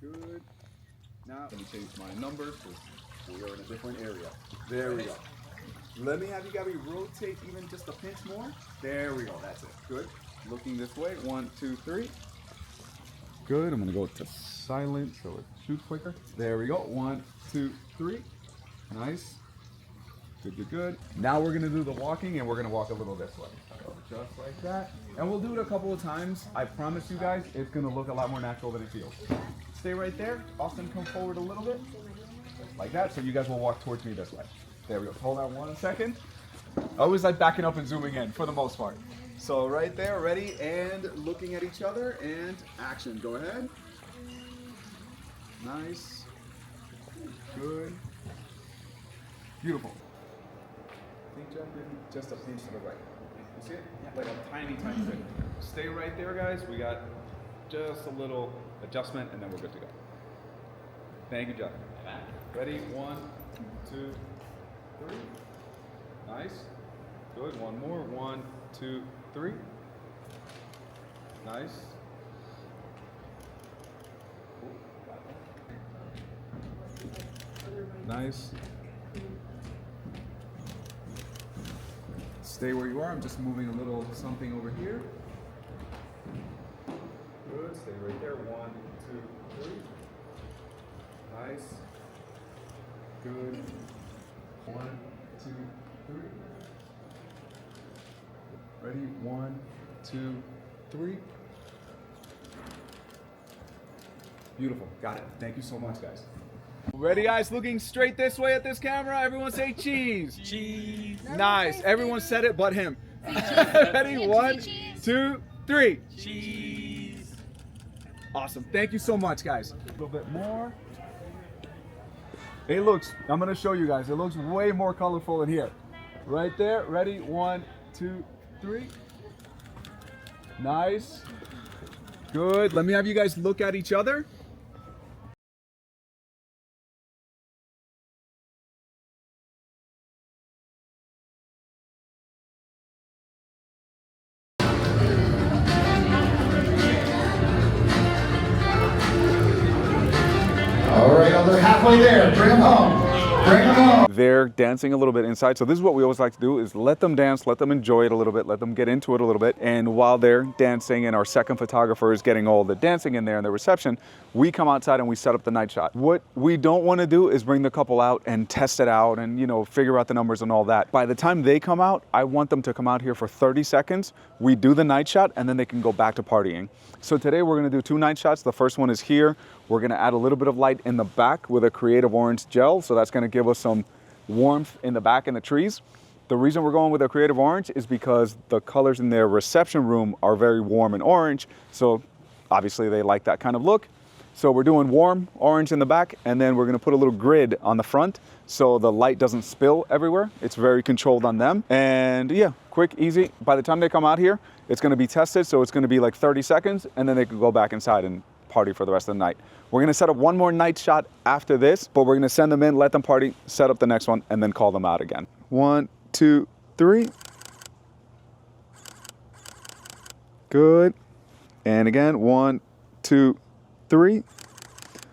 Good. Now, let me change my number because we are in a different area. There we go. Let me have you guys rotate even just a pinch more. There we go. That's it. Good. Looking this way. 1, 2, 3. Good. I'm going to go to silent so it shoots quicker. There we go. 1, 2, 3. Nice. Good, good, good. Now we're going to do the walking, and we're going to walk a little this way. So just like that. And we'll do it a couple of times. I promise you guys, it's going to look a lot more natural than it feels. Stay right there. Austin, come forward a little bit. Like that. So you guys will walk towards me this way. There we go. Hold on 1 second. I always like backing up and zooming in for the most part. So right there, ready, and looking at each other, and action. Go ahead. Nice. Good. Beautiful. Think jump in just a pinch to the right. You see it? Like a tiny, tiny bit. Stay right there, guys. We got just a little adjustment, and then we're good to go. Thank you, Jeff. Ready? 1, 2, 3. Nice. Good. One more. 1, 2, 3. Nice. Nice. Stay where you are. I'm just moving a little something over here. Good. Stay right there. 1, 2, 3. Nice. Good. 1, 2, 3. Ready? 1, 2, 3. Beautiful. Got it. Thank you so much, guys. Ready, guys? Looking straight this way at this camera. Everyone say cheese. Cheese. Nice. Everyone said it but him. Ready? 1, 2, 3. Cheese. Awesome. Thank you so much, guys. A little bit more. It looks, I'm going to show you guys. It looks way more colorful in here. Right there. Ready? 1, 2, 3. Nice. Good. Let me have you guys look at each other. All right, they're halfway there. Bring them home. Bring them home. They're dancing a little bit inside. So this is what we always like to do is let them dance, let them enjoy it a little bit, let them get into it a little bit. And while they're dancing and our second photographer is getting all the dancing in there and the reception, we come outside and we set up the night shot. What we don't want to do is bring the couple out and test it out and, you know, figure out the numbers and all that. By the time they come out, I want them to come out here for 30 seconds. We do the night shot and then they can go back to partying. So today we're going to do 2 night shots. The first one is here. We're going to add a little bit of light in the back with a creative orange gel. So that's going to give us some warmth in the back in the trees. The reason we're going with a creative orange is because the colors in their reception room are very warm and orange. So obviously they like that kind of look. So we're doing warm orange in the back, and then we're going to put a little grid on the front so the light doesn't spill everywhere. It's very controlled on them. And yeah, quick, easy. By the time they come out here, it's going to be tested. So it's going to be like 30 seconds, and then they can go back inside and party for the rest of the night. We're going to set up one more night shot after this, but we're going to send them in, let them party, set up the next one, and then call them out again. 1, 2, 3. Good. And again, 1, 2, 3.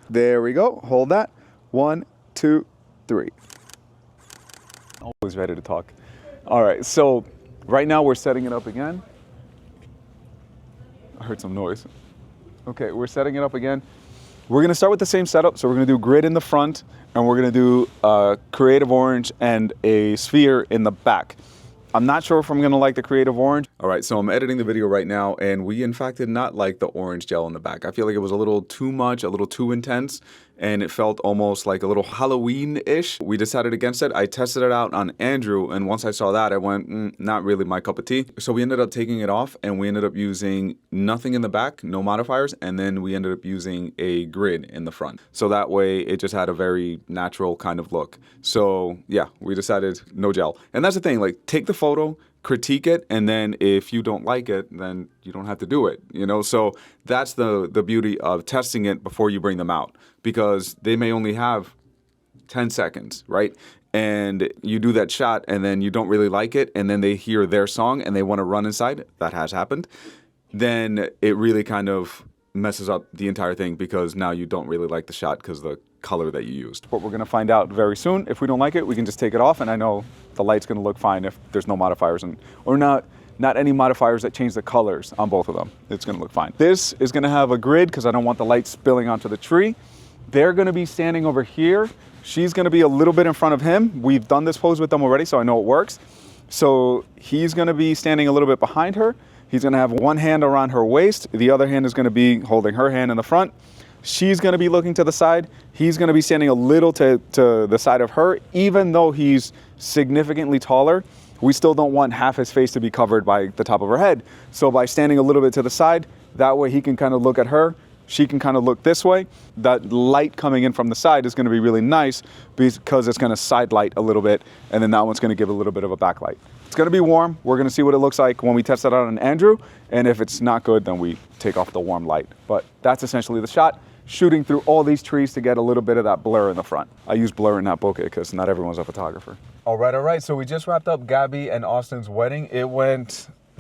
There we go. Hold that. 1, 2, 3. Always ready to talk. All right. So right now we're setting it up again. I heard some noise. Okay, we're setting it up again. We're going to start with the same setup. So we're going to do grid in the front, and we're going to do creative orange and a sphere in the back. I'm not sure if I'm going to like the creative orange. All right, so I'm editing the video right now, and we in fact did not like the orange gel in the back. I feel like it was a little too much, a little too intense, and it felt almost like a little Halloween-ish. We decided against it. I tested it out on Andrew, and once I saw that, I went, not really my cup of tea. So we ended up taking it off, and we ended up using nothing in the back, no modifiers, and then we ended up using a grid in the front. So that way, it just had a very natural kind of look. So yeah, we decided no gel. And that's the thing, like, take the photo, critique it, and then if you don't like it, then you don't have to do it, you know? So that's the beauty of testing it before you bring them out, because they may only have 10 seconds, right? And you do that shot and then you don't really like it, and then they hear their song and they want to run inside. That has happened. Then it really kind of messes up the entire thing because now you don't really like the shot because the color that you used. But we're going to find out very soon. If we don't like it, we can just take it off, and I know the light's going to look fine if there's no modifiers or not any modifiers that change the colors on both of them. It's going to look fine. This is going to have a grid because I don't want the light spilling onto the tree. They're going to be standing over here. She's going to be a little bit in front of him. We've done this pose with them already, so I know it works. So he's going to be standing a little bit behind her. He's going to have one hand around her waist. The other hand is going to be holding her hand in the front. She's going to be looking to the side. He's going to be standing a little to the side of her. Even though he's significantly taller, we still don't want half his face to be covered by the top of her head. So by standing a little bit to the side, that way he can kind of look at her. She can kind of look this way. That light coming in from the side is going to be really nice because it's going to side light a little bit, and then that one's going to give a little bit of a backlight. It's going to be warm. We're going to see what it looks like when we test it out on Andrew, and if it's not good, then we take off the warm light. But that's essentially the shot, shooting through all these trees to get a little bit of that blur in the front. I use blur and not bokeh because not everyone's a photographer. All right. So we just wrapped up Gabby and Austin's wedding.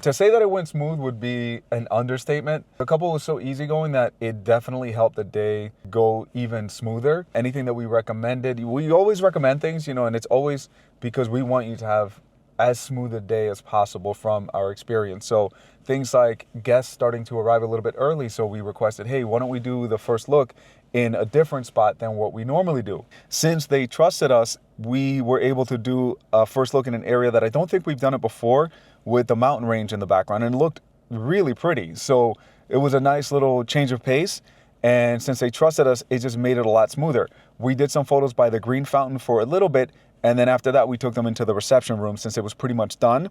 To say that it went smooth would be an understatement. The couple was so easygoing that it definitely helped the day go even smoother. Anything that we recommended, we always recommend things, and it's always because we want you to have as smooth a day as possible from our experience. So things like guests starting to arrive a little bit early. So we requested, hey, why don't we do the first look in a different spot than what we normally do? Since they trusted us, we were able to do a first look in an area that I don't think we've done it before, with the mountain range in the background, and it looked really pretty. So it was a nice little change of pace. And since they trusted us, it just made it a lot smoother. We did some photos by the green fountain for a little bit. And then after that, we took them into the reception room since it was pretty much done.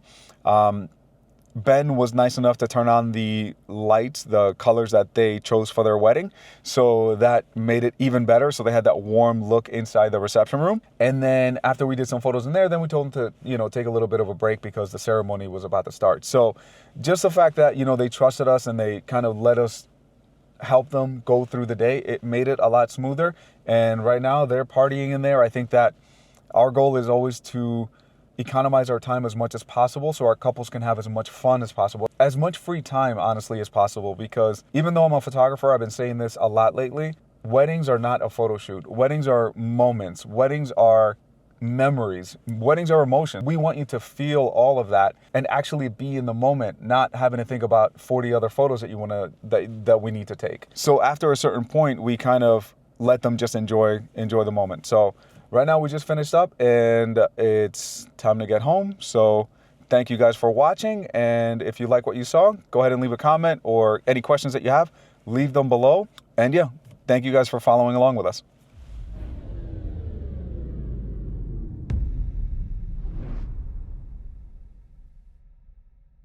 Ben was nice enough to turn on the lights, the colors that they chose for their wedding. So that made it even better. So they had that warm look inside the reception room. And then after we did some photos in there, then we told them to, take a little bit of a break because the ceremony was about to start. So just the fact that, they trusted us and they kind of let us help them go through the day, it made it a lot smoother. And right now they're partying in there. I think that our goal is always to economize our time as much as possible so our couples can have as much fun as possible, as much free time, honestly, as possible. Because even though I'm a photographer, I've been saying this a lot lately, weddings are not a photo shoot. Weddings are moments. Weddings are memories. Weddings are emotion. We want you to feel all of that and actually be in the moment, not having to think about 40 other photos that we need to take. So after a certain point, we kind of let them just enjoy the moment. So right now we just finished up and it's time to get home. So thank you guys for watching. And if you like what you saw, go ahead and leave a comment, or any questions that you have, leave them below. And yeah, thank you guys for following along with us.